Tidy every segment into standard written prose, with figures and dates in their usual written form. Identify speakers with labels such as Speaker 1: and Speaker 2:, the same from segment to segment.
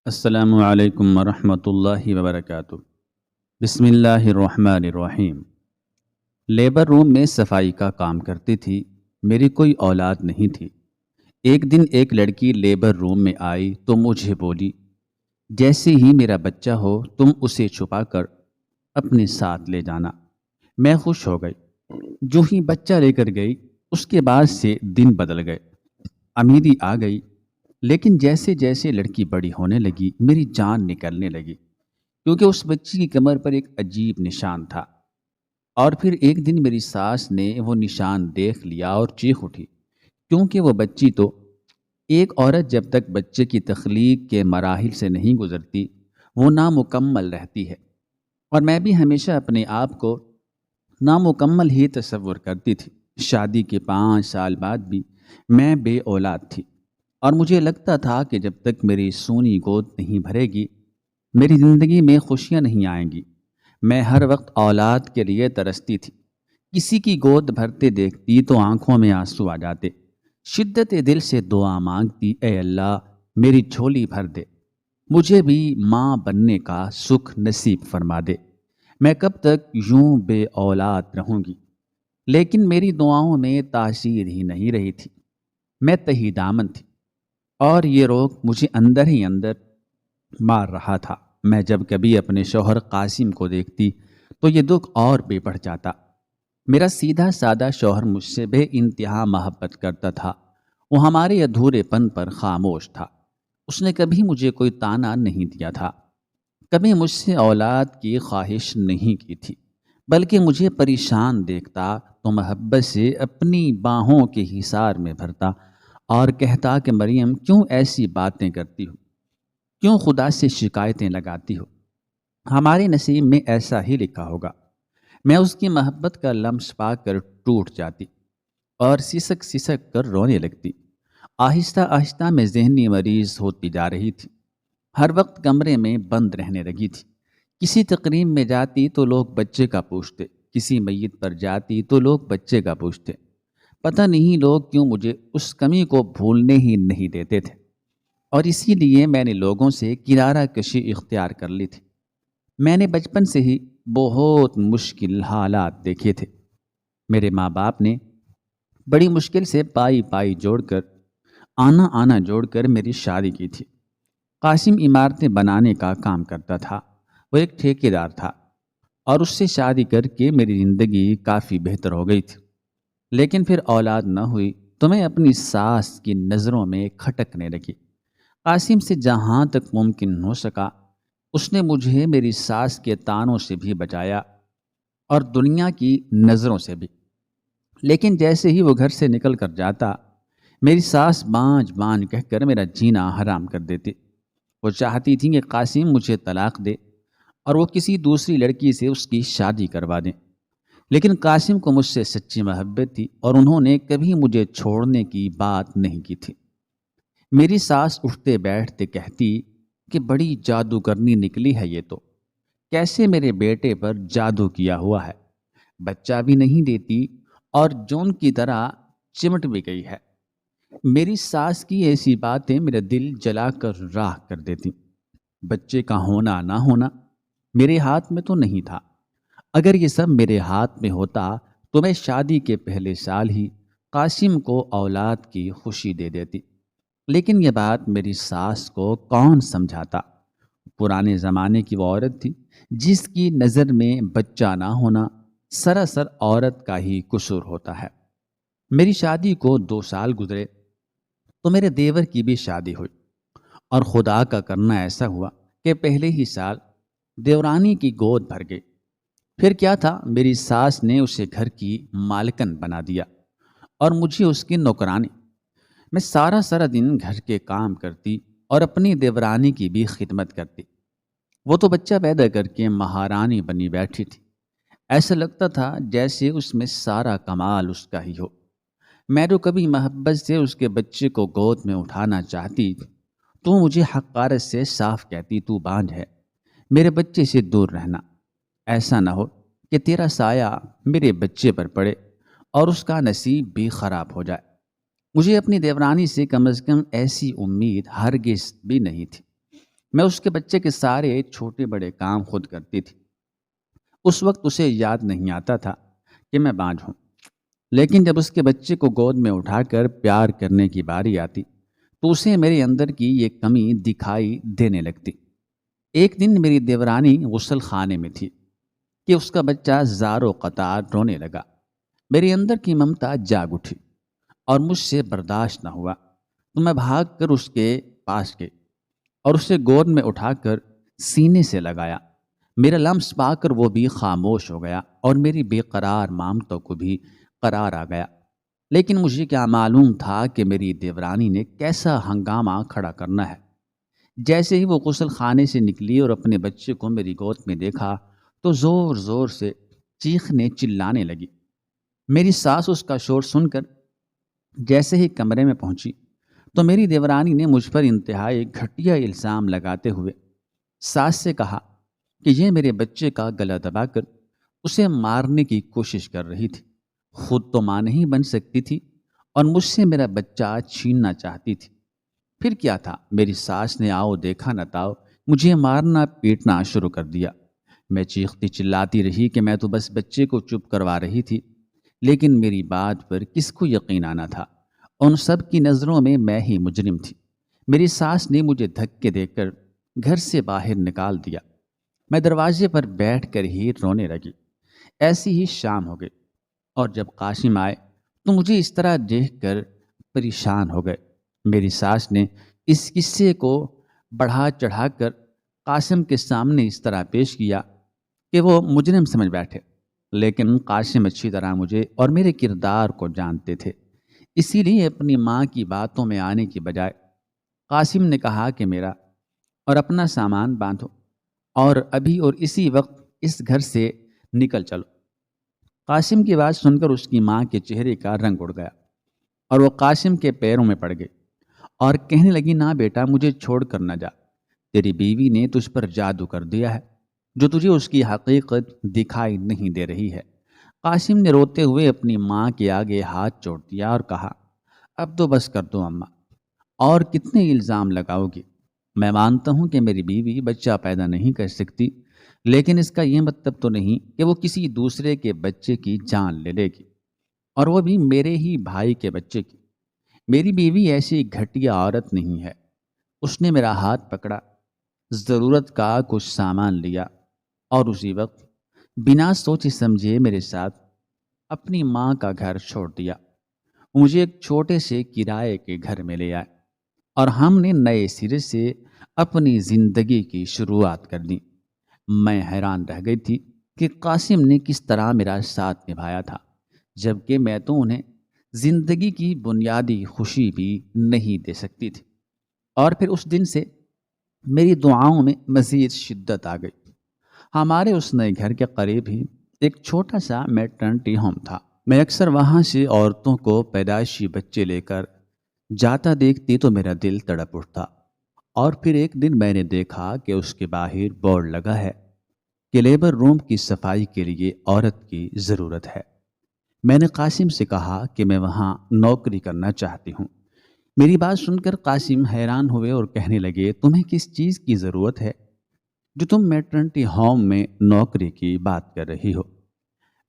Speaker 1: السلام علیکم ورحمۃ اللہ وبرکاتہ۔ بسم اللہ الرحمن الرحیم۔ لیبر روم میں صفائی کا کام کرتی تھی۔ میری کوئی اولاد نہیں تھی۔ ایک دن ایک لڑکی لیبر روم میں آئی تو مجھے بولی، جیسے ہی میرا بچہ ہو تم اسے چھپا کر اپنے ساتھ لے جانا۔ میں خوش ہو گئی۔ جو ہی بچہ لے کر گئی اس کے بعد سے دن بدل گئے، امیری آ گئی۔ لیکن جیسے جیسے لڑکی بڑی ہونے لگی میری جان نکلنے لگی، کیونکہ اس بچی کی کمر پر ایک عجیب نشان تھا۔ اور پھر ایک دن میری ساس نے وہ نشان دیکھ لیا اور چیخ اٹھی، کیونکہ وہ بچی تو ایک عورت جب تک بچے کی تخلیق کے مراحل سے نہیں گزرتی وہ نامکمل رہتی ہے، اور میں بھی ہمیشہ اپنے آپ کو نامکمل ہی تصور کرتی تھی۔ شادی کے 5 سال بعد بھی میں بے اولاد تھی، اور مجھے لگتا تھا کہ جب تک میری سونی گود نہیں بھرے گی میری زندگی میں خوشیاں نہیں آئیں گی۔ میں ہر وقت اولاد کے لیے ترستی تھی۔ کسی کی گود بھرتے دیکھتی تو آنکھوں میں آنسو آ جاتے۔ شدت دل سے دعا مانگتی، اے اللہ میری جھولی بھر دے، مجھے بھی ماں بننے کا سکھ نصیب فرما دے۔ میں کب تک یوں بے اولاد رہوں گی؟ لیکن میری دعاؤں میں تاثیر ہی نہیں رہی تھی۔ میں تہی دامن تھی، اور یہ روگ مجھے اندر ہی اندر مار رہا تھا۔ میں جب کبھی اپنے شوہر قاسم کو دیکھتی تو یہ دکھ اور بھی بڑھ جاتا۔ میرا سیدھا سادہ شوہر مجھ سے بے انتہا محبت کرتا تھا۔ وہ ہمارے ادھورے پن پر خاموش تھا۔ اس نے کبھی مجھے کوئی طعنہ نہیں دیا تھا، کبھی مجھ سے اولاد کی خواہش نہیں کی تھی، بلکہ مجھے پریشان دیکھتا تو محبت سے اپنی باہوں کے حصار میں بھرتا اور کہتا کہ مریم کیوں ایسی باتیں کرتی ہو، کیوں خدا سے شکایتیں لگاتی ہو، ہمارے نصیب میں ایسا ہی لکھا ہوگا۔ میں اس کی محبت کا لمس پا کر ٹوٹ جاتی اور سسک سسک کر رونے لگتی۔ آہستہ آہستہ میں ذہنی مریض ہوتی جا رہی تھی۔ ہر وقت کمرے میں بند رہنے لگی تھی۔ کسی تقریب میں جاتی تو لوگ بچے کا پوچھتے، کسی میت پر جاتی تو لوگ بچے کا پوچھتے۔ پتہ نہیں لوگ کیوں مجھے اس کمی کو بھولنے ہی نہیں دیتے تھے، اور اسی لیے میں نے لوگوں سے کنارہ کشی اختیار کر لی تھی۔ میں نے بچپن سے ہی بہت مشکل حالات دیکھے تھے۔ میرے ماں باپ نے بڑی مشکل سے پائی پائی جوڑ کر آنا جوڑ کر میری شادی کی تھی۔ قاسم عمارتیں بنانے کا کام کرتا تھا، وہ ایک ٹھیکیدار تھا، اور اس سے شادی کر کے میری زندگی کافی بہتر ہو گئی تھی۔ لیکن پھر اولاد نہ ہوئی تو میں اپنی ساس کی نظروں میں کھٹکنے لگی۔ قاسم سے جہاں تک ممکن ہو سکا اس نے مجھے میری ساس کے طعنوں سے بھی بچایا اور دنیا کی نظروں سے بھی۔ لیکن جیسے ہی وہ گھر سے نکل کر جاتا میری ساس بانجھ بانجھ کہہ کر میرا جینا حرام کر دیتی۔ وہ چاہتی تھی کہ قاسم مجھے طلاق دے اور وہ کسی دوسری لڑکی سے اس کی شادی کروا دیں، لیکن قاسم کو مجھ سے سچی محبت تھی اور انہوں نے کبھی مجھے چھوڑنے کی بات نہیں کی تھی۔ میری ساس اٹھتے بیٹھتے کہتی کہ بڑی جادوگرنی نکلی ہے یہ تو، کیسے میرے بیٹے پر جادو کیا ہوا ہے، بچہ بھی نہیں دیتی اور جون کی طرح چمٹ بھی گئی ہے۔ میری ساس کی ایسی باتیں میرا دل جلا کر راکھ کر دیتی۔ بچے کا ہونا نہ ہونا میرے ہاتھ میں تو نہیں تھا۔ اگر یہ سب میرے ہاتھ میں ہوتا تو میں شادی کے پہلے سال ہی قاسم کو اولاد کی خوشی دے دیتی۔ لیکن یہ بات میری ساس کو کون سمجھاتا؟ پرانے زمانے کی وہ عورت تھی جس کی نظر میں بچہ نہ ہونا سراسر عورت کا ہی قصور ہوتا ہے۔ میری شادی کو 2 سال گزرے تو میرے دیور کی بھی شادی ہوئی، اور خدا کا کرنا ایسا ہوا کہ پہلے ہی سال دیورانی کی گود بھر گئی۔ پھر کیا تھا، میری ساس نے اسے گھر کی مالکن بنا دیا اور مجھے اس کی نوکرانی۔ میں سارا دن گھر کے کام کرتی اور اپنی دیورانی کی بھی خدمت کرتی۔ وہ تو بچہ پیدا کر کے مہارانی بنی بیٹھی تھی، ایسا لگتا تھا جیسے اس میں سارا کمال اس کا ہی ہو۔ میں تو کبھی محبت سے اس کے بچے کو گود میں اٹھانا چاہتی تو مجھے حقارت سے صاف کہتی، تو بانجھ ہے، میرے بچے سے دور رہنا، ایسا نہ ہو کہ تیرا سایہ میرے بچے پر پڑے اور اس کا نصیب بھی خراب ہو جائے۔ مجھے اپنی دیورانی سے کم از کم ایسی امید ہرگز بھی نہیں تھی۔ میں اس کے بچے کے سارے چھوٹے بڑے کام خود کرتی تھی۔ اس وقت اسے یاد نہیں آتا تھا کہ میں بانجھ ہوں، لیکن جب اس کے بچے کو گود میں اٹھا کر پیار کرنے کی باری آتی تو اسے میرے اندر کی یہ کمی دکھائی دینے لگتی۔ ایک دن میری دیورانی غسل خانے میں تھی کہ اس کا بچہ زار و قطار رونے لگا۔ میرے اندر کی ممتا جاگ اٹھی اور مجھ سے برداشت نہ ہوا، تو میں بھاگ کر اس کے پاس گئی اور اسے گود میں اٹھا کر سینے سے لگایا۔ میرا لمس پا کر وہ بھی خاموش ہو گیا اور میری بے قرار مامتوں کو بھی قرار آ گیا۔ لیکن مجھے کیا معلوم تھا کہ میری دیورانی نے کیسا ہنگامہ کھڑا کرنا ہے۔ جیسے ہی وہ غسل خانے سے نکلی اور اپنے بچے کو میری گود میں دیکھا تو زور زور سے چیخنے چلانے لگی۔ میری ساس اس کا شور سن کر جیسے ہی کمرے میں پہنچی تو میری دیورانی نے مجھ پر انتہائی گھٹیا الزام لگاتے ہوئے ساس سے کہا کہ یہ میرے بچے کا گلا دبا کر اسے مارنے کی کوشش کر رہی تھی۔ خود تو ماں نہیں بن سکتی تھی اور مجھ سے میرا بچہ چھیننا چاہتی تھی۔ پھر کیا تھا، میری ساس نے آؤ دیکھا نہ تاؤ مجھے مارنا پیٹنا شروع کر دیا۔ میں چیختی چلاتی رہی کہ میں تو بس بچے کو چپ کروا رہی تھی، لیکن میری بات پر کس کو یقین آنا تھا؟ ان سب کی نظروں میں میں ہی مجرم تھی۔ میری ساس نے مجھے دھکے دے کر گھر سے باہر نکال دیا۔ میں دروازے پر بیٹھ کر ہی رونے لگی۔ ایسی ہی شام ہو گئی اور جب قاسم آئے تو مجھے اس طرح دیکھ کر پریشان ہو گئے۔ میری ساس نے اس قصے کو بڑھا چڑھا کر قاسم کے سامنے اس طرح پیش کیا کہ وہ مجرم سمجھ بیٹھے، لیکن قاسم اچھی طرح مجھے اور میرے کردار کو جانتے تھے، اسی لیے اپنی ماں کی باتوں میں آنے کی بجائے قاسم نے کہا کہ میرا اور اپنا سامان باندھو اور ابھی اور اسی وقت اس گھر سے نکل چلو۔ قاسم کی بات سن کر اس کی ماں کے چہرے کا رنگ اڑ گیا اور وہ قاسم کے پیروں میں پڑ گئی اور کہنے لگی، نہ بیٹا، مجھے چھوڑ کر نہ جا، تیری بیوی نے تجھ پر جادو کر دیا ہے جو تجھے اس کی حقیقت دکھائی نہیں دے رہی ہے۔ قاسم نے روتے ہوئے اپنی ماں کے آگے ہاتھ جوڑ دیا اور کہا، اب تو بس کر دو اماں، اور کتنے الزام لگاؤ گی؟ میں مانتا ہوں کہ میری بیوی بچہ پیدا نہیں کر سکتی، لیکن اس کا یہ مطلب تو نہیں کہ وہ کسی دوسرے کے بچے کی جان لے لے گی، اور وہ بھی میرے ہی بھائی کے بچے کی۔ میری بیوی ایسی گھٹیا عورت نہیں ہے۔ اس نے میرا ہاتھ پکڑا، ضرورت کا کچھ سامان لیا اور اسی وقت بنا سوچے سمجھے میرے ساتھ اپنی ماں کا گھر چھوڑ دیا۔ مجھے ایک چھوٹے سے کرائے کے گھر میں لے آئے اور ہم نے نئے سرے سے اپنی زندگی کی شروعات کر دی۔ میں حیران رہ گئی تھی کہ قاسم نے کس طرح میرا ساتھ نبھایا تھا، جبکہ میں تو انہیں زندگی کی بنیادی خوشی بھی نہیں دے سکتی تھی۔ اور پھر اس دن سے میری دعاؤں میں مزید شدت آ گئی۔ ہمارے اس نئے گھر کے قریب ہی ایک چھوٹا سا میٹرنٹی ہوم تھا۔ میں اکثر وہاں سے عورتوں کو پیدائشی بچے لے کر جاتا دیکھتی تو میرا دل تڑپ اٹھتا۔ اور پھر ایک دن میں نے دیکھا کہ اس کے باہر بورڈ لگا ہے کہ لیبر روم کی صفائی کے لیے عورت کی ضرورت ہے۔ میں نے قاسم سے کہا کہ میں وہاں نوکری کرنا چاہتی ہوں۔ میری بات سن کر قاسم حیران ہوئے اور کہنے لگے، تمہیں کس چیز کی ضرورت ہے جو تم میٹرنٹی ہوم میں نوکری کی بات کر رہی ہو؟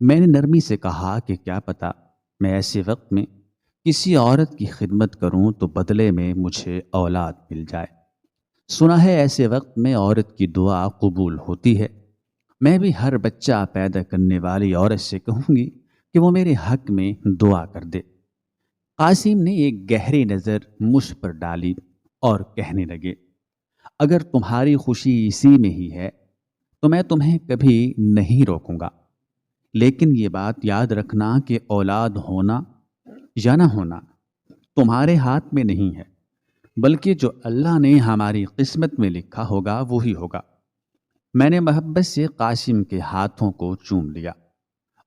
Speaker 1: میں نے نرمی سے کہا کہ کیا پتہ میں ایسے وقت میں کسی عورت کی خدمت کروں تو بدلے میں مجھے اولاد مل جائے۔ سنا ہے ایسے وقت میں عورت کی دعا قبول ہوتی ہے۔ میں بھی ہر بچہ پیدا کرنے والی عورت سے کہوں گی کہ وہ میرے حق میں دعا کر دے۔ قاسم نے ایک گہری نظر مجھ پر ڈالی اور کہنے لگے، اگر تمہاری خوشی اسی میں ہی ہے تو میں تمہیں کبھی نہیں روکوں گا، لیکن یہ بات یاد رکھنا کہ اولاد ہونا یا نہ ہونا تمہارے ہاتھ میں نہیں ہے، بلکہ جو اللہ نے ہماری قسمت میں لکھا ہوگا وہی ہوگا۔ میں نے محبت سے قاسم کے ہاتھوں کو چوم لیا۔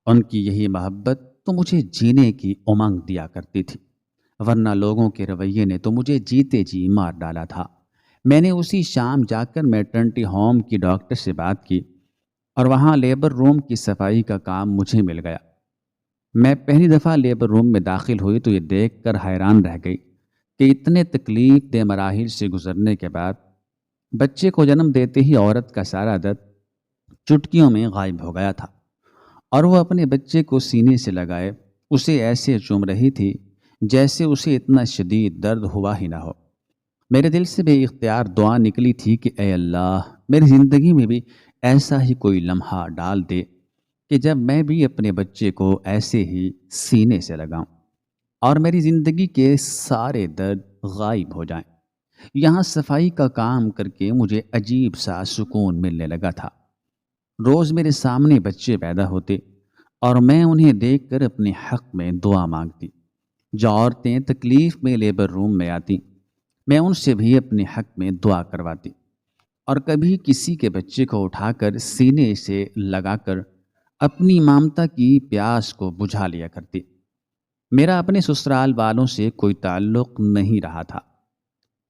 Speaker 1: ان کی یہی محبت تو مجھے جینے کی امنگ دیا کرتی تھی، ورنہ لوگوں کے رویے نے تو مجھے جیتے جی مار ڈالا تھا۔ میں نے اسی شام جا کر میٹرنٹی ہوم کی ڈاکٹر سے بات کی اور وہاں لیبر روم کی صفائی کا کام مجھے مل گیا۔ میں پہلی دفعہ لیبر روم میں داخل ہوئی تو یہ دیکھ کر حیران رہ گئی کہ اتنے تکلیف دہ مراحل سے گزرنے کے بعد بچے کو جنم دیتے ہی عورت کا سارا درد چٹکیوں میں غائب ہو گیا تھا، اور وہ اپنے بچے کو سینے سے لگائے اسے ایسے چوم رہی تھی جیسے اسے اتنا شدید درد ہوا ہی نہ ہو۔ میرے دل سے بے اختیار دعا نکلی تھی کہ اے اللہ، میری زندگی میں بھی ایسا ہی کوئی لمحہ ڈال دے کہ جب میں بھی اپنے بچے کو ایسے ہی سینے سے لگاؤں اور میری زندگی کے سارے درد غائب ہو جائیں۔ یہاں صفائی کا کام کر کے مجھے عجیب سا سکون ملنے لگا تھا۔ روز میرے سامنے بچے پیدا ہوتے اور میں انہیں دیکھ کر اپنے حق میں دعا مانگتی۔ جو عورتیں تکلیف میں لیبر روم میں آتی، میں ان سے بھی اپنے حق میں دعا کرواتی، اور کبھی کسی کے بچے کو اٹھا کر سینے سے لگا کر اپنی مامتا کی پیاس کو بجھا لیا کرتی۔ میرا اپنے سسرال والوں سے کوئی تعلق نہیں رہا تھا،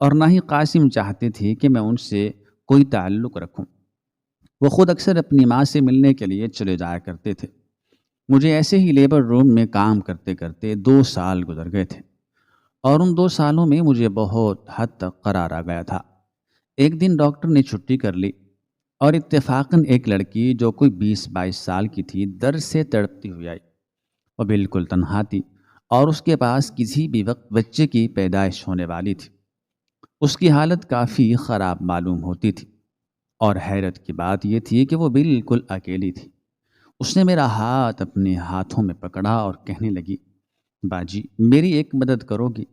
Speaker 1: اور نہ ہی قاسم چاہتے تھے کہ میں ان سے کوئی تعلق رکھوں۔ وہ خود اکثر اپنی ماں سے ملنے کے لیے چلے جایا کرتے تھے۔ مجھے ایسے ہی لیبر روم میں کام کرتے کرتے 2 سال گزر گئے تھے، اور ان 2 سالوں میں مجھے بہت حد تک قرار آ گیا تھا۔ ایک دن ڈاکٹر نے چھٹی کر لی، اور اتفاقاً ایک لڑکی جو کوئی 20-22 سال کی تھی درد سے تڑپتی ہوئی آئی۔ وہ بالکل تنہا تھی، اور اس کے پاس کسی بھی وقت بچے کی پیدائش ہونے والی تھی۔ اس کی حالت کافی خراب معلوم ہوتی تھی، اور حیرت کی بات یہ تھی کہ وہ بالکل اکیلی تھی۔ اس نے میرا ہاتھ اپنے ہاتھوں میں پکڑا اور کہنے لگی، باجی میری ایک مدد کرو گی؟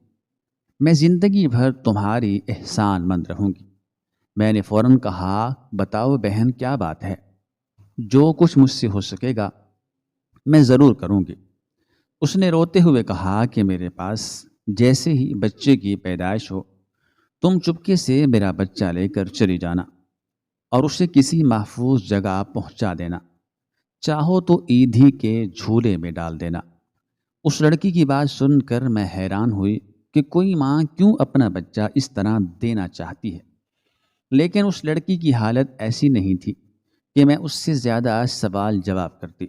Speaker 1: میں زندگی بھر تمہاری احسان مند رہوں گی۔ میں نے فوراً کہا، بتاؤ بہن کیا بات ہے؟ جو کچھ مجھ سے ہو سکے گا میں ضرور کروں گی۔ اس نے روتے ہوئے کہا کہ میرے پاس جیسے ہی بچے کی پیدائش ہو، تم چپکے سے میرا بچہ لے کر چلی جانا اور اسے کسی محفوظ جگہ پہنچا دینا، چاہو تو ایدھی کے جھولے میں ڈال دینا۔ اس لڑکی کی بات سن کر میں حیران ہوئی کہ کوئی ماں کیوں اپنا بچہ اس طرح دینا چاہتی ہے، لیکن اس لڑکی کی حالت ایسی نہیں تھی کہ میں اس سے زیادہ سوال جواب کرتی۔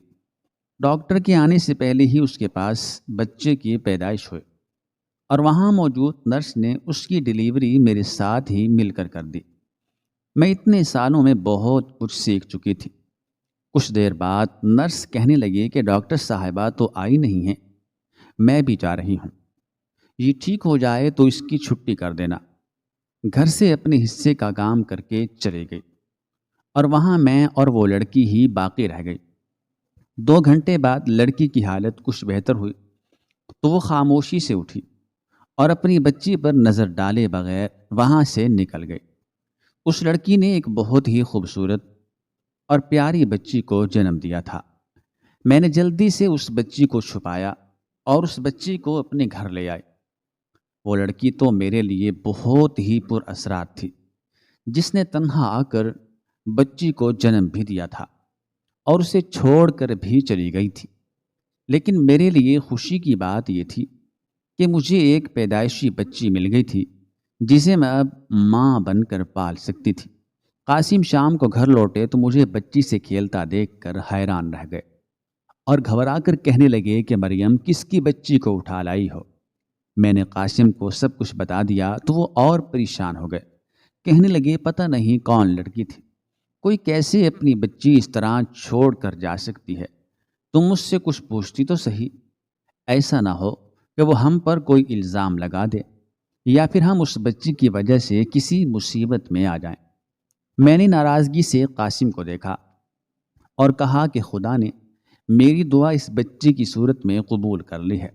Speaker 1: ڈاکٹر کے آنے سے پہلے ہی اس کے پاس بچے کی پیدائش ہوئی، اور وہاں موجود نرس نے اس کی ڈیلیوری میرے ساتھ ہی مل کر دی۔ میں اتنے سالوں میں بہت کچھ سیکھ چکی تھی۔ کچھ دیر بعد نرس کہنے لگی کہ ڈاکٹر صاحبہ تو آئی نہیں ہیں، میں بھی جا رہی ہوں۔ یہ ٹھیک ہو جائے تو اس کی چھٹی کر دینا۔ گھر سے اپنے حصے کا کام کر کے چلی گئی، اور وہاں میں اور وہ لڑکی ہی باقی رہ گئی۔ 2 گھنٹے بعد لڑکی کی حالت کچھ بہتر ہوئی تو وہ خاموشی سے اٹھی اور اپنی بچی پر نظر ڈالے بغیر وہاں سے نکل گئی۔ اس لڑکی نے ایک بہت ہی خوبصورت اور پیاری بچی کو جنم دیا تھا۔ میں نے جلدی سے اس بچی کو چھپایا اور اس بچی کو اپنے گھر لے آئی۔ وہ لڑکی تو میرے لیے بہت ہی پر اثرات تھی، جس نے تنہا آ کر بچی کو جنم بھی دیا تھا اور اسے چھوڑ کر بھی چلی گئی تھی۔ لیکن میرے لیے خوشی کی بات یہ تھی کہ مجھے ایک پیدائشی بچی مل گئی تھی جسے میں اب ماں بن کر پال سکتی تھی۔ قاسم شام کو گھر لوٹے تو مجھے بچی سے کھیلتا دیکھ کر حیران رہ گئے، اور گھبرا کر کہنے لگے کہ مریم کس کی بچی کو اٹھا لائی ہو؟ میں نے قاسم کو سب کچھ بتا دیا تو وہ اور پریشان ہو گئے۔ کہنے لگے پتہ نہیں کون لڑکی تھی، کوئی کیسے اپنی بچی اس طرح چھوڑ کر جا سکتی ہے؟ تم مجھ سے کچھ پوچھتی تو صحیح، ایسا نہ ہو کہ وہ ہم پر کوئی الزام لگا دے، یا پھر ہم اس بچی کی وجہ سے کسی مصیبت میں آ جائیں۔ میں نے ناراضگی سے قاسم کو دیکھا اور کہا کہ خدا نے میری دعا اس بچی کی صورت میں قبول کر لی ہے۔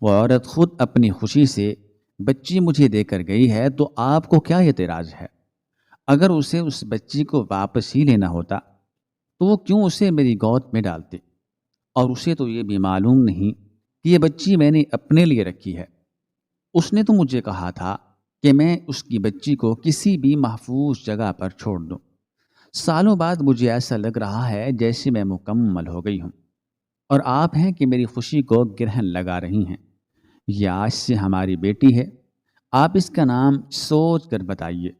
Speaker 1: وہ عورت خود اپنی خوشی سے بچی مجھے دے کر گئی ہے تو آپ کو کیا اعتراض ہے؟ اگر اسے اس بچی کو واپس ہی لینا ہوتا تو وہ کیوں اسے میری گود میں ڈالتی؟ اور اسے تو یہ بھی معلوم نہیں کہ یہ بچی میں نے اپنے لیے رکھی ہے۔ اس نے تو مجھے کہا تھا کہ میں اس کی بچی کو کسی بھی محفوظ جگہ پر چھوڑ دوں۔ سالوں بعد مجھے ایسا لگ رہا ہے جیسے میں مکمل ہو گئی ہوں، اور آپ ہیں کہ میری خوشی کو گرہن لگا رہی ہیں۔ یہ آج سے ہماری بیٹی ہے، آپ اس کا نام سوچ کر بتائیے۔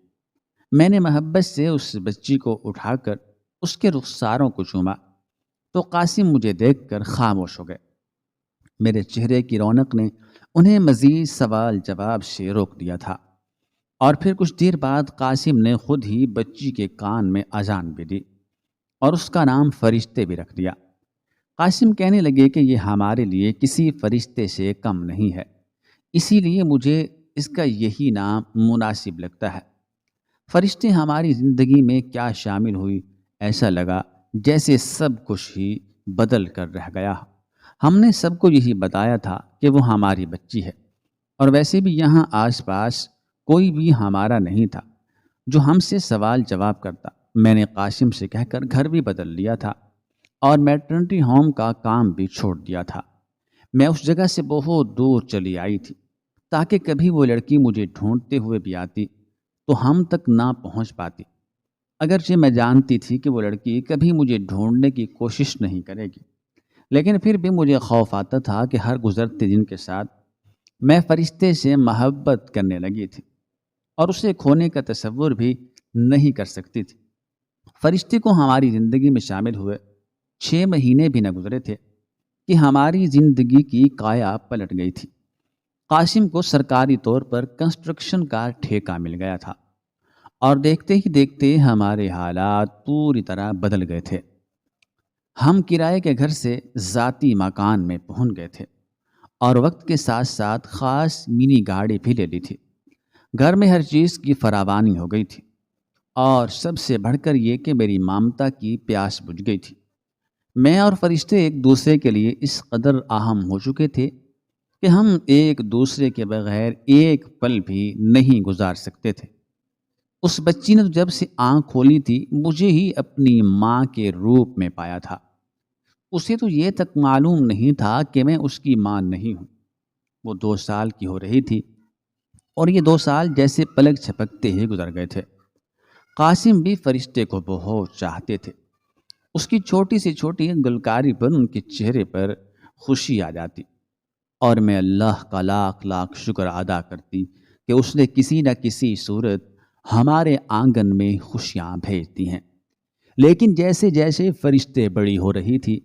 Speaker 1: میں نے محبت سے اس بچی کو اٹھا کر اس کے رخساروں کو چوما تو قاسم مجھے دیکھ کر خاموش ہو گئے۔ میرے چہرے کی رونق نے انہیں مزید سوال جواب سے روک دیا تھا۔ اور پھر کچھ دیر بعد قاسم نے خود ہی بچی کے کان میں اذان بھی دی اور اس کا نام فرشتے بھی رکھ دیا۔ قاسم کہنے لگے کہ یہ ہمارے لیے کسی فرشتے سے کم نہیں ہے، اسی لیے مجھے اس کا یہی نام مناسب لگتا ہے۔ فرشتے ہماری زندگی میں کیا شامل ہوئی، ایسا لگا جیسے سب کچھ ہی بدل کر رہ گیا۔ ہم نے سب کو یہی بتایا تھا کہ وہ ہماری بچی ہے، اور ویسے بھی یہاں آس پاس کوئی بھی ہمارا نہیں تھا جو ہم سے سوال جواب کرتا۔ میں نے قاسم سے کہہ کر گھر بھی بدل لیا تھا اور میٹرنٹی ہوم کا کام بھی چھوڑ دیا تھا۔ میں اس جگہ سے بہت دور چلی آئی تھی تاکہ کبھی وہ لڑکی مجھے ڈھونڈتے ہوئے بھی آتی تو ہم تک نہ پہنچ پاتی۔ اگرچہ میں جانتی تھی کہ وہ لڑکی کبھی مجھے ڈھونڈنے کی کوشش نہیں کرے گی، لیکن پھر بھی مجھے خوف آتا تھا کہ ہر گزرتے دن کے ساتھ میں فرشتے سے محبت کرنے لگی تھی اور اسے کھونے کا تصور بھی نہیں کر سکتی تھی۔ فرشتے کو ہماری زندگی میں شامل ہوئے 6 مہینے بھی نہ گزرے تھے کہ ہماری زندگی کی کایا پلٹ گئی تھی۔ قاسم کو سرکاری طور پر کنسٹرکشن کا ٹھیکہ مل گیا تھا اور دیکھتے ہی دیکھتے ہمارے حالات پوری طرح بدل گئے تھے۔ ہم کرائے کے گھر سے ذاتی مکان میں پہنچ گئے تھے اور وقت کے ساتھ ساتھ خاص منی گاڑی بھی لے لی تھی۔ گھر میں ہر چیز کی فراوانی ہو گئی تھی اور سب سے بڑھ کر یہ کہ میری مامتا کی پیاس بجھ گئی تھی۔ میں اور فرشتے ایک دوسرے کے لیے اس قدر اہم ہو چکے تھے کہ ہم ایک دوسرے کے بغیر ایک پل بھی نہیں گزار سکتے تھے۔ اس بچی نے تو جب سے آنکھ کھولی تھی مجھے ہی اپنی ماں کے روپ میں پایا تھا۔ اسے تو یہ تک معلوم نہیں تھا کہ میں اس کی ماں نہیں ہوں۔ وہ 2 سال کی ہو رہی تھی اور یہ 2 سال جیسے پلک جھپکتے ہی گزر گئے تھے۔ قاسم بھی فرشتے کو بہت چاہتے تھے۔ اس کی چھوٹی سی چھوٹی گلکاری پر ان کے چہرے پر خوشی آ جاتی اور میں اللہ کا لاکھ لاکھ شکر ادا کرتی کہ اس نے کسی نہ کسی صورت ہمارے آنگن میں خوشیاں بھیجتی ہیں۔ لیکن جیسے جیسے فرشتے بڑی ہو رہی تھی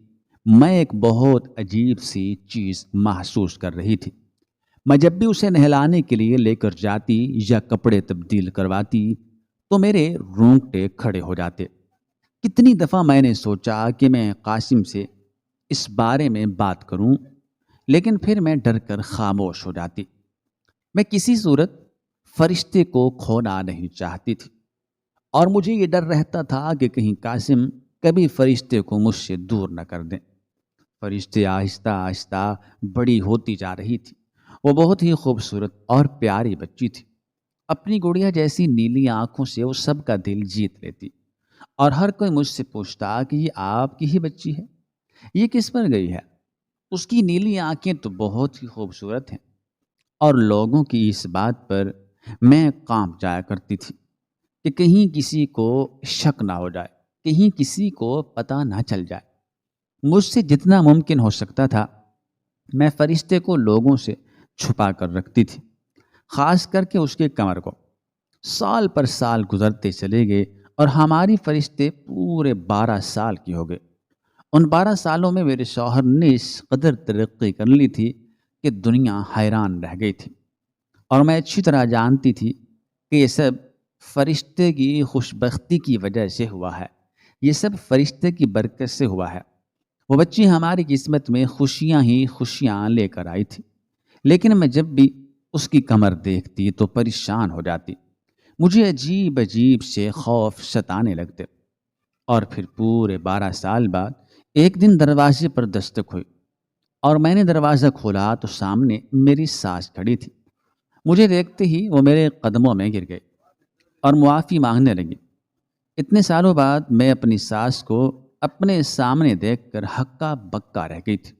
Speaker 1: میں ایک بہت عجیب سی چیز محسوس کر رہی تھی۔ میں جب بھی اسے نہلانے کے لیے لے کر جاتی یا کپڑے تبدیل کرواتی تو میرے رونگٹے کھڑے ہو جاتے۔ کتنی دفعہ میں نے سوچا کہ میں قاسم سے اس بارے میں بات کروں، لیکن پھر میں ڈر کر خاموش ہو جاتی۔ میں کسی صورت فرشتے کو کھونا نہیں چاہتی تھی اور مجھے یہ ڈر رہتا تھا کہ کہیں قاسم کبھی فرشتے کو مجھ سے دور نہ کر دیں۔ فرشتے آہستہ آہستہ بڑی ہوتی جا رہی تھی۔ وہ بہت ہی خوبصورت اور پیاری بچی تھی۔ اپنی گڑیا جیسی نیلی آنکھوں سے وہ سب کا دل جیت لیتی اور ہر کوئی مجھ سے پوچھتا کہ یہ آپ کی ہی بچی ہے، یہ کس پر گئی ہے؟ اس کی نیلی آنکھیں تو بہت ہی خوبصورت ہیں۔ اور لوگوں کی اس بات پر میں کانپ جایا کرتی تھی کہ کہیں کسی کو شک نہ ہو جائے، کہیں کسی کو پتہ نہ چل جائے۔ مجھ سے جتنا ممکن ہو سکتا تھا میں فرشتے کو لوگوں سے چھپا کر رکھتی تھی، خاص کر کے اس کے کمر کو۔ سال پر سال گزرتے چلے گئے اور ہماری فرشتے پورے 12 سال کی ہو گئے۔ ان 12 سالوں میں میرے شوہر نے اس قدر ترقی کر لی تھی کہ دنیا حیران رہ گئی تھی، اور میں اچھی طرح جانتی تھی کہ یہ سب فرشتے کی خوشبختی کی وجہ سے ہوا ہے، یہ سب فرشتے کی برکت سے ہوا ہے۔ وہ بچی ہماری قسمت میں خوشیاں ہی خوشیاں لے کر آئی تھی، لیکن میں جب بھی اس کی کمر دیکھتی تو پریشان ہو جاتی۔ مجھے عجیب عجیب سے خوف ستانے لگتے، اور پھر پورے 12 سال بعد ایک دن دروازے پر دستک ہوئی اور میں نے دروازہ کھولا تو سامنے میری ساس کھڑی تھی۔ مجھے دیکھتے ہی وہ میرے قدموں میں گر گئی اور معافی مانگنے لگی۔ اتنے سالوں بعد میں اپنی ساس کو اپنے سامنے دیکھ کر ہکا بکا رہ گئی تھی،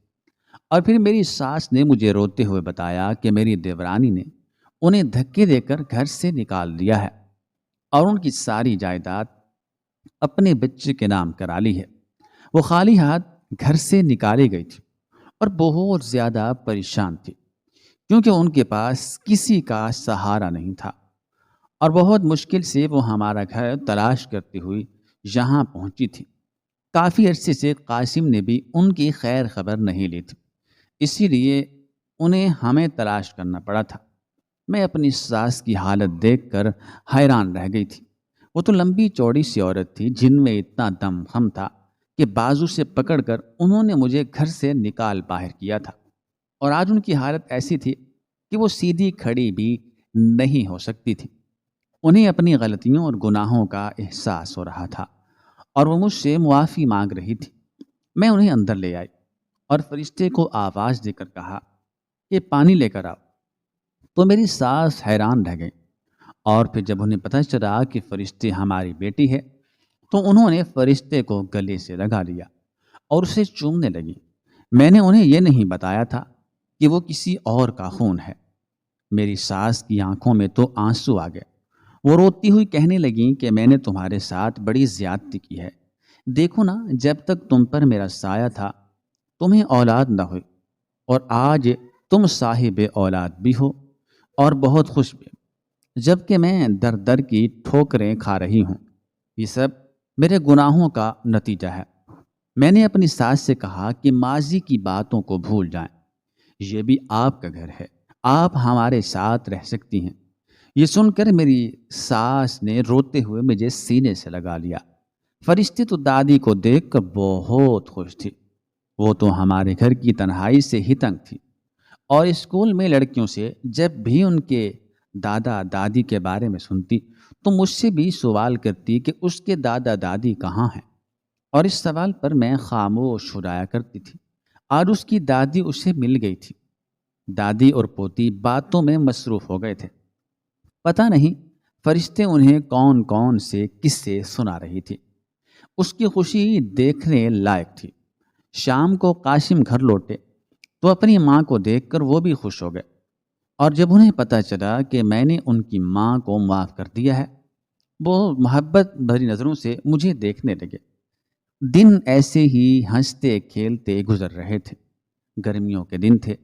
Speaker 1: اور پھر میری ساس نے مجھے روتے ہوئے بتایا کہ میری دیورانی نے انہیں دھکے دے کر گھر سے نکال دیا ہے اور ان کی ساری جائیداد اپنے بچے کے نام کرا لی ہے۔ وہ خالی ہاتھ گھر سے نکالی گئی تھی اور بہت زیادہ پریشان تھی کیونکہ ان کے پاس کسی کا سہارا نہیں تھا، اور بہت مشکل سے وہ ہمارا گھر تلاش کرتی ہوئی یہاں پہنچی تھی۔ کافی عرصے سے قاسم نے بھی ان کی خیر خبر نہیں لی تھی، اسی لیے انہیں ہمیں تلاش کرنا پڑا تھا۔ میں اپنی ساس کی حالت دیکھ کر حیران رہ گئی تھی۔ وہ تو لمبی چوڑی سی عورت تھی جن میں اتنا دم خم تھا کہ بازو سے پکڑ کر انہوں نے مجھے گھر سے نکال باہر کیا تھا، اور آج ان کی حالت ایسی تھی کہ وہ سیدھی کھڑی بھی نہیں ہو سکتی تھی۔ انہیں اپنی غلطیوں اور گناہوں کا احساس ہو رہا تھا اور وہ مجھ سے معافی مانگ رہی تھی۔ میں انہیں اندر لے آئی اور فرشتے کو آواز دے کر کہا کہ پانی لے کر آؤ، تو میری ساس حیران رہ گئی، اور پھر جب انہیں پتہ چلا کہ فرشتے ہماری بیٹی ہے تو انہوں نے فرشتے کو گلے سے لگا لیا اور اسے چومنے لگی۔ میں نے انہیں یہ نہیں بتایا تھا کہ وہ کسی اور کا خون ہے۔ میری ساس کی آنکھوں میں تو آنسو آ گئے۔ وہ روتی ہوئی کہنے لگیں کہ میں نے تمہارے ساتھ بڑی زیادتی کی ہے۔ دیکھو نا، جب تک تم پر میرا سایہ تھا تمہیں اولاد نہ ہوئی، اور آج تم صاحب اولاد بھی ہو اور بہت خوش بھی، جبکہ میں در در کی ٹھوکریں کھا رہی ہوں۔ یہ سب میرے گناہوں کا نتیجہ ہے۔ میں نے اپنی ساس سے کہا کہ ماضی کی باتوں کو بھول جائیں، یہ بھی آپ کا گھر ہے، آپ ہمارے ساتھ رہ سکتی ہیں۔ یہ سن کر میری ساس نے روتے ہوئے مجھے سینے سے لگا لیا۔ فرشتے تو دادی کو دیکھ کر بہت خوش تھی۔ وہ تو ہمارے گھر کی تنہائی سے ہی تنگ تھی، اور اسکول میں لڑکیوں سے جب بھی ان کے دادا دادی کے بارے میں سنتی تو مجھ سے بھی سوال کرتی کہ اس کے دادا دادی کہاں ہیں، اور اس سوال پر میں خاموش ہو جایا کرتی تھی۔ آج اس کی دادی اسے مل گئی تھی۔ دادی اور پوتی باتوں میں مصروف ہو گئے تھے۔ پتہ نہیں فرشتے انہیں کون کون سے قصے سنا رہی تھی۔ اس کی خوشی دیکھنے لائق تھی۔ شام کو قاسم گھر لوٹے تو اپنی ماں کو دیکھ کر وہ بھی خوش ہو گئے، اور جب انہیں پتہ چلا کہ میں نے ان کی ماں کو معاف کر دیا ہے، وہ محبت بھری نظروں سے مجھے دیکھنے لگے۔ دن ایسے ہی ہنستے کھیلتے گزر رہے تھے۔ گرمیوں کے دن تھے۔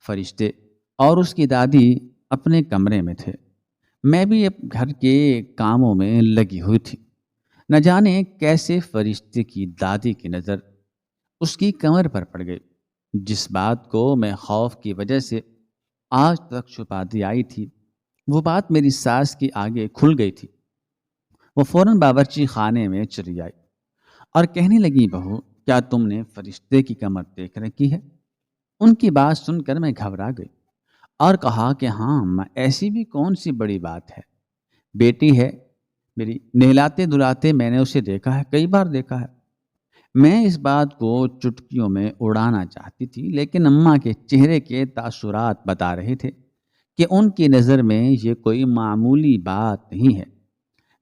Speaker 1: فرشتے اور اس کی دادی اپنے کمرے میں تھے۔ میں بھی اب گھر کے کاموں میں لگی ہوئی تھی۔ نہ جانے کیسے فرشتے کی دادی کی نظر اس کی کمر پر پڑ گئی۔ جس بات کو میں خوف کی وجہ سے آج تک چھپاتی آئی تھی، وہ بات میری ساس کے آگے کھل گئی تھی۔ وہ فوراً باورچی خانے میں چلی آئی اور کہنے لگی، بہو، کیا تم نے فرشتے کی کمر دیکھ رکھی ہے؟ ان کی بات سن کر میں گھبرا گئی اور کہا کہ ہاں اماں، ایسی بھی کون سی بڑی بات ہے، بیٹی ہے میری، نہلاتے دھلاتے میں نے اسے دیکھا ہے، کئی بار دیکھا ہے۔ میں اس بات کو چٹکیوں میں اڑانا چاہتی تھی، لیکن اماں کے چہرے کے تاثرات بتا رہے تھے کہ ان کی نظر میں یہ کوئی معمولی بات نہیں ہے۔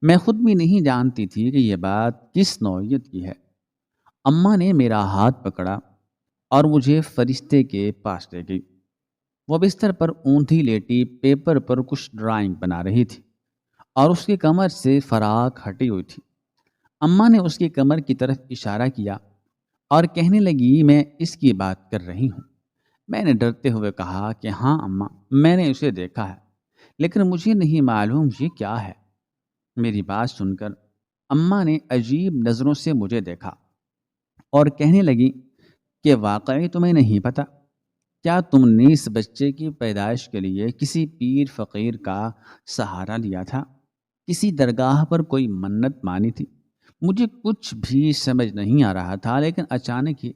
Speaker 1: میں خود بھی نہیں جانتی تھی کہ یہ بات کس نوعیت کی ہے۔ اماں نے میرا ہاتھ پکڑا اور مجھے فرشتے کے پاس لے گئی۔ وہ بستر پر اونٹھی لیٹی پیپر پر کچھ ڈرائنگ بنا رہی تھی، اور اس کی کمر سے فراق ہٹی ہوئی تھی۔ اماں نے اس کی کمر کی طرف اشارہ کیا اور کہنے لگی، میں اس کی بات کر رہی ہوں۔ میں نے ڈرتے ہوئے کہا کہ ہاں اماں، میں نے اسے دیکھا ہے، لیکن مجھے نہیں معلوم یہ کیا ہے۔ میری بات سن کر اماں نے عجیب نظروں سے مجھے دیکھا اور کہنے لگی کہ واقعی تمہیں نہیں پتا؟ کیا تم نے اس بچے کی پیدائش کے لیے کسی پیر فقیر کا سہارا لیا تھا، کسی درگاہ پر کوئی منت مانی تھی؟ مجھے کچھ بھی سمجھ نہیں آ رہا تھا، لیکن اچانک ہی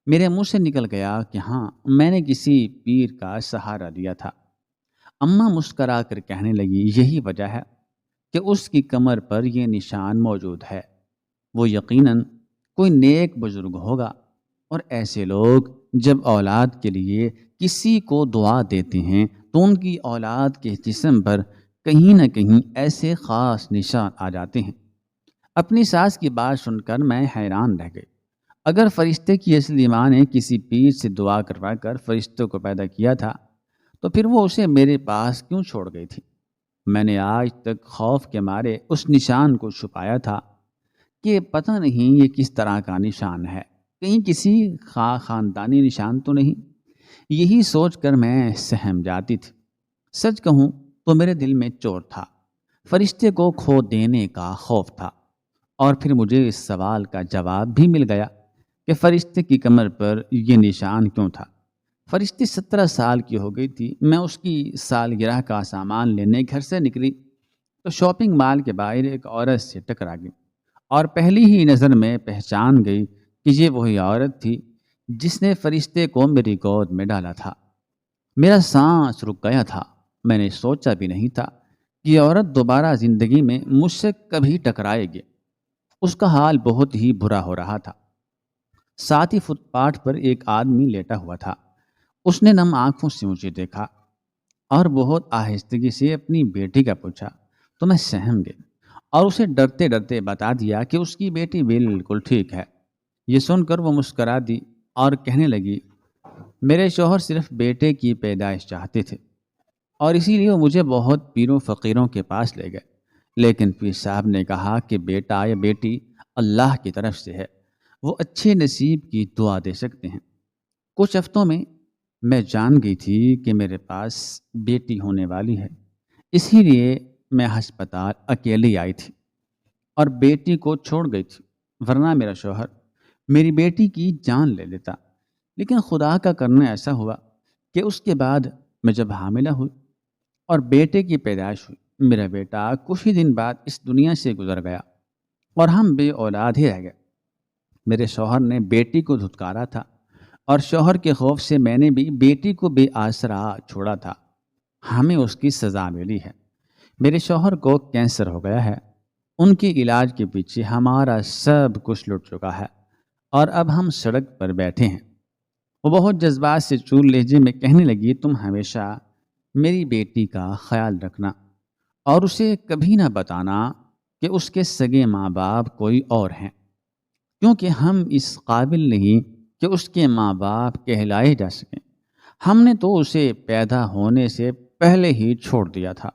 Speaker 1: میرے منہ سے نکل گیا کہ ہاں، میں نے کسی پیر کا سہارا لیا تھا۔ اماں مسکرا کر کہنے لگی، یہی وجہ ہے کہ اس کی کمر پر یہ نشان موجود ہے۔ وہ یقیناً کوئی نیک بزرگ ہوگا، اور ایسے لوگ جب اولاد کے لیے کسی کو دعا دیتے ہیں تو ان کی اولاد کے جسم پر کہیں نہ کہیں ایسے خاص نشان آ جاتے ہیں۔ اپنی ساس کی بات سن کر میں حیران رہ گئی۔ اگر فرشتے کی اصلی ماں نے کسی پیر سے دعا کروا کر فرشتوں کو پیدا کیا تھا تو پھر وہ اسے میرے پاس کیوں چھوڑ گئی تھی؟ میں نے آج تک خوف کے مارے اس نشان کو چھپایا تھا کہ پتہ نہیں یہ کس طرح کا نشان ہے، کہیں کسی خاندانی نشان تو نہیں۔ یہی سوچ کر میں سہم جاتی تھی۔ سچ کہوں تو میرے دل میں چور تھا، فرشتے کو کھو دینے کا خوف تھا، اور پھر مجھے اس سوال کا جواب بھی مل گیا کہ فرشتے کی کمر پر یہ نشان کیوں تھا۔ فرشتے 17 سال کی ہو گئی تھی۔ میں اس کی سالگرہ کا سامان لینے گھر سے نکلی تو شاپنگ مال کے باہر ایک عورت سے ٹکرا گئی اور پہلی ہی نظر میں پہچان گئی کہ یہ وہی عورت تھی جس نے فرشتے کو میری گود میں ڈالا تھا۔ میرا سانس رک گیا تھا۔ میں نے سوچا بھی نہیں تھا کہ یہ عورت دوبارہ زندگی میں مجھ سے کبھی ٹکرائے گی۔ اس کا حال بہت ہی برا ہو رہا تھا۔ ساتھ ہی فٹ پاتھ پر ایک آدمی لیٹا ہوا تھا۔ اس نے نم آنکھوں سے مجھے دیکھا اور بہت آہستگی سے اپنی بیٹی کا پوچھا تو میں سہم گئی اور اسے ڈرتے ڈرتے بتا دیا کہ اس کی بیٹی بالکل ٹھیک ہے۔ یہ سن کر وہ مسکرا دی اور کہنے لگی، میرے شوہر صرف بیٹے کی پیدائش چاہتے تھے اور اسی لیے وہ مجھے بہت پیروں فقیروں کے پاس لے گئے، لیکن پیر صاحب نے کہا کہ بیٹا یا بیٹی اللہ کی طرف سے ہے، وہ اچھے نصیب کی دعا دے سکتے ہیں۔ کچھ ہفتوں میں جان گئی تھی کہ میرے پاس بیٹی ہونے والی ہے، اسی لیے میں ہسپتال اکیلی آئی تھی اور بیٹی کو چھوڑ گئی تھی، ورنہ میرا شوہر میری بیٹی کی جان لے لیتا۔ لیکن خدا کا کرنا ایسا ہوا کہ اس کے بعد میں جب حاملہ ہوئی اور بیٹے کی پیدائش ہوئی، میرا بیٹا کچھ ہی دن بعد اس دنیا سے گزر گیا اور ہم بے اولاد ہی رہ گئے۔ میرے شوہر نے بیٹی کو دھتکارا تھا اور شوہر کے خوف سے میں نے بھی بیٹی کو بے آسرا چھوڑا تھا۔ ہمیں اس کی سزا ملی ہے۔ میرے شوہر کو کینسر ہو گیا ہے۔ ان کے علاج کے پیچھے ہمارا سب کچھ لٹ چکا ہے اور اب ہم سڑک پر بیٹھے ہیں۔ وہ بہت جذبات سے چور لہجے میں کہنے لگی، تم ہمیشہ میری بیٹی کا خیال رکھنا اور اسے کبھی نہ بتانا کہ اس کے سگے ماں باپ کوئی اور ہیں، کیونکہ ہم اس قابل نہیں کہ اس کے ماں باپ کہلائے جا سکیں۔ ہم نے تو اسے پیدا ہونے سے پہلے ہی چھوڑ دیا تھا۔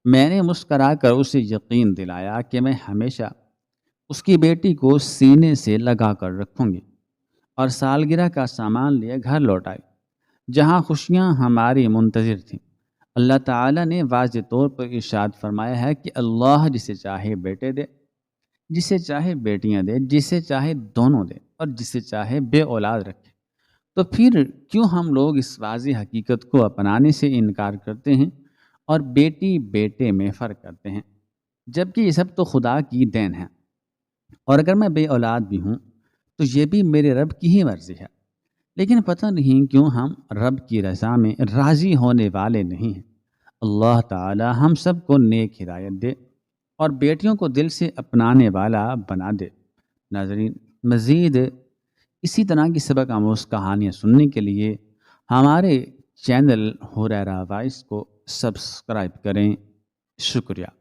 Speaker 1: میں نے مسکرا کر اسے یقین دلایا کہ میں ہمیشہ اس کی بیٹی کو سینے سے لگا کر رکھوں گی، اور سالگرہ کا سامان لیے گھر لوٹ آئی جہاں خوشیاں ہماری منتظر تھیں۔ اللہ تعالیٰ نے واضح طور پر ارشاد فرمایا ہے کہ اللہ جسے چاہے بیٹے دے، جسے چاہے بیٹیاں دے، جسے چاہے دونوں دے اور جسے چاہے بے اولاد رکھے۔ تو پھر کیوں ہم لوگ اس واضح حقیقت کو اپنانے سے انکار کرتے ہیں اور بیٹی بیٹے میں فرق کرتے ہیں، جبکہ یہ سب تو خدا کی دین ہے؟ اور اگر میں بے اولاد بھی ہوں تو یہ بھی میرے رب کی ہی مرضی ہے، لیکن پتہ نہیں کیوں ہم رب کی رضا میں راضی ہونے والے نہیں ہیں۔ اللہ تعالی ہم سب کو نیک ہدایت دے اور بیٹیوں کو دل سے اپنانے والا بنا دے۔ ناظرین، مزید اسی طرح کی سبق آموز کہانیاں سننے کے لیے ہمارے چینل ہریرہ وائس کو سبسکرائب کریں۔ شکریہ۔